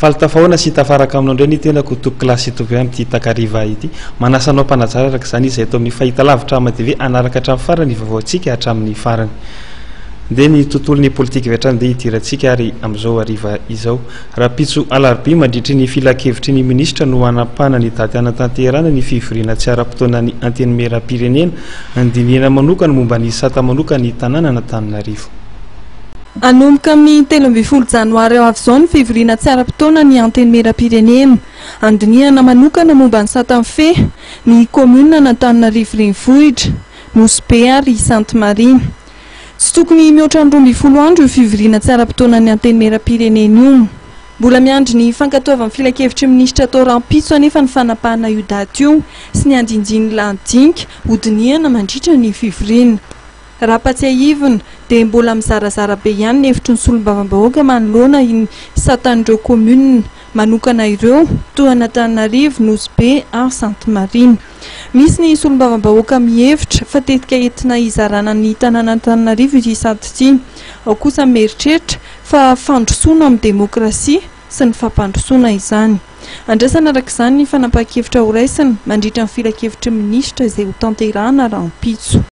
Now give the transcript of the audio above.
faltafahoana sy tafaraka aminao ndray ny tena ko toko klasy tovy amin'ity takariva ity manasanao mpanajara araka izany izay atao amin'ny fahita lavitra amatv anaraka hatramin'ny farany vaovaontsika hatramin'ny farany dia ny tontolon'ny politika hatrany dia hidirantsika ary amin'izao ariva izao raha pitso alarobia mandritry ny filakevitry ny minisitra no hanapana ny daty anatanterana ny fivoriana tsy ara-potoana ny anteny meram-pirenena andiniana manokana momba ny sata manokana ny tanàna Antananarivo. Anomboka amin'ny 13 janoary avy izao ny fivoriana tsy ara-potoana ny anteny meram-pirenena andiniana manokana momba ny Satanfe ny commune Antananarivo renivohitra Nosy ary Sainte Marie. Tsy tokony mihoatra ny 12 andro io fivoriana tsy ara-potoana ny anteny meram-pirenena io. Mbola miandry ny fankatoavan'ny filakevitry minisitra tao Rampitso anefa ny fanapahana io daty io sy ny andinjiny landinika hodiniana mandritra ny fivoriana. Raha patsiahivina dia mbola mizarazara be ihany ny hevitry ny solombavam-bahoaka manoloana iny satan'ireo commune manokana ireo toy Antananarivo, Nosy ary Sainte Marie. Misy ny solombavam-bahoaka mihevitra fa tetika entina hizarana ny tanàna Antananarivo ity sady ity. Ao kosa mieritreritra fa fandrosoana amin'ny demokrasia sy ny fampandrosoana izany. Andrasana araka izany ny fanapahan-kevitra ho raisina mandritra ny filakevitry minisitra izay ho tanterahana Rampitso.